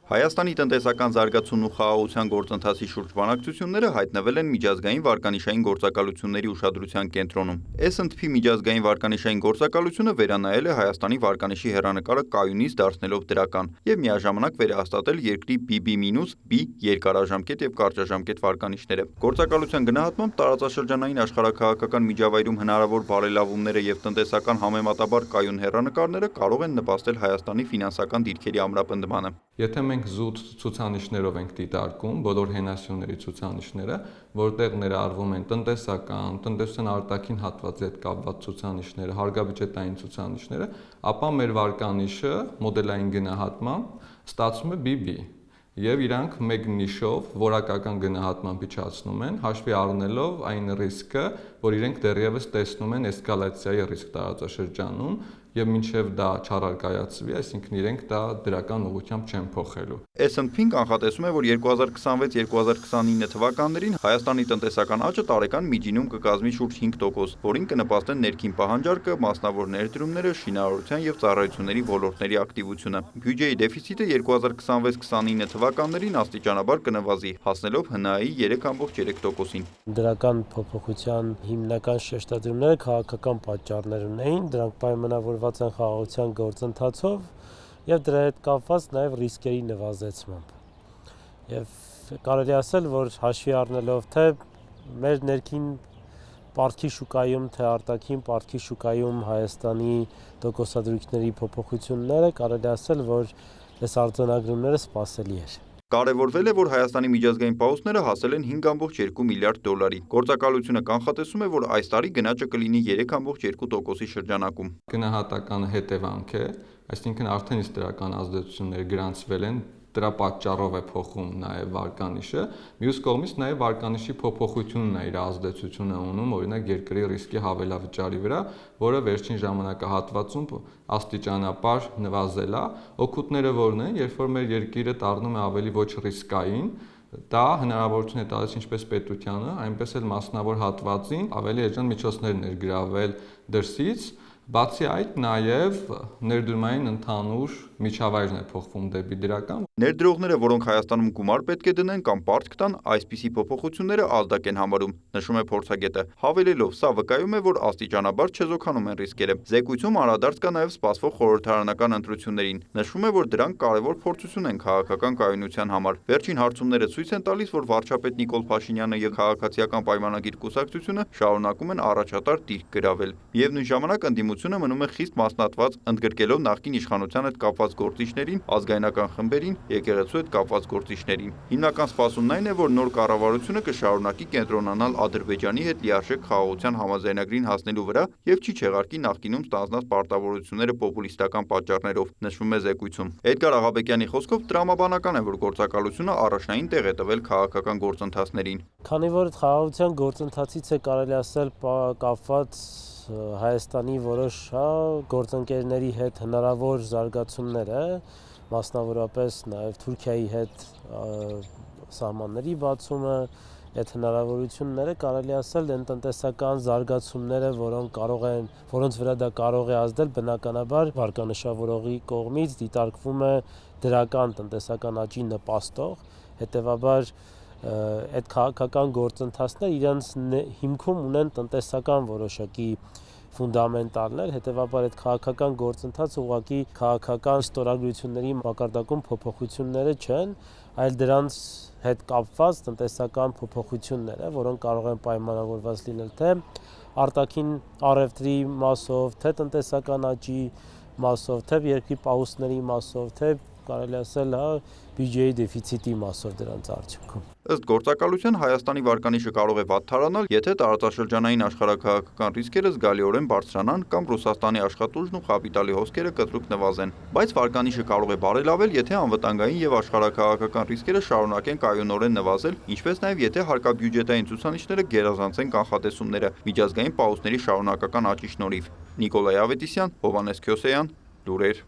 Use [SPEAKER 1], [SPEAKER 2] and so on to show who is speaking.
[SPEAKER 1] Հայաստանի տնտեսական զարգացումն ու խաղաղության գործընթացի շուրջ բանակցությունները հայտնվել են միջազգային վարկանիշային գործակալությունների ուշադրության կենտրոնում։ S&P միջազգային վարկանիշային գործակալությունը վերանայել է Հայաստանի վարկանիշի հեռանկարը կայունից դարձնելով դրական եւ միաժամանակ վերահաստատել երկրի BB-B երկարաժամկետ եւ կարճաժամկետ վարկանիշները։ Գործակալության գնահատմամբ տարածաշրջանային աշխարհաքաղաքական միջավայրում հնարավոր բարելավումները եւ տնտեսական համեմատաբար կայուն հեռանկարները կարող են նպաստել Հայաստանի ֆինանսական դիրքերի ամրապնդմանը։
[SPEAKER 2] Եթե մենք զուտ ցուցանիշներով ենք դիտարկում բոլոր հենասյունների ցուցանիշները, որտեղ ներառվում են տնտեսական, տնտեսության արտաքին հատվածի հետ կապված ցուցանիշները, հարգաբյուջետային ցուցանիշները, ապա մեր վարկանիշը մոդելային գնահատմամբ ստացվում է BB։ Եվ իրանք մեկ նիշով որակական գնահատման իջացնում են, հաշվի առնելով այն ռիսկը, որ իրենք դեռևս տեսնում են էսկալացիայի ռիսկ տարածաշրջանում եւ մինչեւ դա չառարկայացվի, այսինքն իրենք դա դրական ուղղությամբ չեն փոխելու։
[SPEAKER 1] S&P-ն կանխատեսում է, որ 2026-2029 թվականներին Հայաստանի տնտեսական աճը տարեկան միջինում կկազմի շուրջ 5%, որին կնպաստեն ներքին պահանջարկը, մասնավոր ներդրումները, շինարարության եւ ծառայությունների ոլորտների ակտիվությունը։ Բյուջեի դեֆիցիտը 2026-29 թվականներին աստիճանաբար կնվազի, հասնելով ՀՆԱ-ի 3.3%-ին։
[SPEAKER 3] Դրական փոփոխության հիմնական շեշտադրումները քաղաքական պատճառներ ունեին, դրանք պայմանավորված են խաղաղության գործընթացով եւ դրա հետ կապված նաեւ ռիսկերի նվազեցմամբ։ Եվ կարելի ասել, որ հաշվի առնելով թե մեր ներքին պարտքի շուկայում, թե արտաքին պարտքի շուկայում Հայաստանի տոկոսադրույքների փոփոխությունները, կարելի ասել, որ այս արձանագրումները սպասելի էր։
[SPEAKER 1] Կարևորվել է, որ Հայաստանի միջազգային պահուստները հասել են 5.2 միլիարդ դոլարի։ Գործակալությունը կանխատեսում է, որ այս տարի գնաճը կլինի 3.2%-ի շրջանակում։
[SPEAKER 2] Գնահատականը հետևանք է, այսինքն արդեն իսկ դրական ազդեցություններ գրանցվել են, դրա պատճառով է փոխում նաև վարկանիշը։ Մյուս կողմից նաև վարկանիշի փոփոխությունն է իր ազդեցությունը ունում, օրինակ երկրի ռիսկի հավելավճարի վրա, որը վերջին ժամանակահատվածում աստիճանաբար նվազել է։ Օգուտները որն են, երբ որ մեր երկիրը դառնում է ավելի ոչ ռիսկային, դա հնարավորություն է տալիս ինչպես պետությանը, այնպես էլ մասնավոր հատվածին ավելի էժան միջոցներ ներգրավել դրսից։ Բացի այդ, նաև ներդրումային ընդհանուր միջավայրն է փոխվում դեպի դրական։
[SPEAKER 1] Ներդրողները, որոնք Հայաստանում գումար պետք է դնեն կամ պարտք տան, այսպիսի փոփոխությունները ազդակ են համարում, նշում է փորձագետը։ Հավելելով, սա վկայում է, որ աստիճանաբար չեզոքանում են ռիսկերը։ Զեկույցում անդրադարձ կա նաև սպասվող խորհրդարանական ընտրություններին։ Նշվում է, որ դրանք կարևոր փորձություն են քաղաքական կայունության համար։ Վերջին հարցումները ցույց են տալիս, որ վարչապետ Նիկոլ Փաշինյանը եւ Քաղաքացիական պայմանագիր կուսակցությունը շարունակում են առաջատար դիրք գրավել։ Միևնույն ժամանակ ընդդիմությունը մնում է խիստ մասնատված, ընդգրկելով նախկին իշխանության հետ կապված գործիչներին, ազգայնական խմբերին, եկեղեցու հետ կապված գործիչներին։ Հիմնական սպասումն այն է, որ նոր կառավարությունը կշարունակի կենտրոնանալ Ադրբեջանի հետ լիարժեք խաղաղության համաձայնագրին հասնելու վրա եւ չի չեղարկի նախկինում ստանձնած պարտավորությունները պոպուլիստական պատճառներով, նշվում է զեկույցում։ Էդգար Աղաբեկյանի խոսքով տրամաբանական է, որ գործակալությունը առաջնային տեղ է տվել քաղաքական գործընթացներին։
[SPEAKER 3] Քանի որ խաղաղության գործընթացից է կարելի ասել կապված Հայաստանի որոշ գործընկերների հետ հնարավոր զարգացումները, մասնավորապես նաև Թուրքիայի հետ սահմանների բացումը, այդ հնարավորությունները կարելի ասել են տնտեսական զարգացումները, որոնց վրա դա կարող է ազդել, բնականաբար վարկանշավորողի կողմից դիտարկվում է դրական տնտեսական աճի նպաստող, հետևաբար այդ քաղաքական գործընթացները իրենց հիմքում ունեն տնտեսական որոշակի ֆունդամենտալներ, հետևաբար այդ քաղաքական գործընթացը ուղղակի քաղաքական ստորագրությունների մակարդակում փոփոխությունները չեն, այլ դրանց հետ կապված տնտեսական փոփոխություններ, որոնք կարող են պայմանավորված լինել թե արտաքին առևտրի մասով, թե տնտեսական աճի մասով, թե երկրի պահուստների մասով, թե կարելի ասել, բյուջեի դեֆիցիտի մասով դրանց արդյունքում։
[SPEAKER 1] Ըստ գործակալության Հայաստանի վարկանիշը կարող է վատթարանալ, եթե տարածաշրջանային աշխարհաքաղաքական ռիսկերը զգալիորեն բարձրանան կամ Ռուսաստանի աշխատուժն ու կապիտալի հոսքերը կտրուկ նվազեն։ Բայց վարկանիշը կարող է բարելավել, եթե անվտանգային եւ աշխարհաքաղաքական ռիսկերը շարունակեն կայունորեն նվազել, ինչպես նաեւ եթե հարկաբյուջետային ցուցանիշները գերազանցեն կանխատեսումները միջազգային պահուստների շարունակական աճի շնորհիվ։ Նիկոլայ Ավետիսյան, Հովհաննես Քյոսեյան, լուրեր։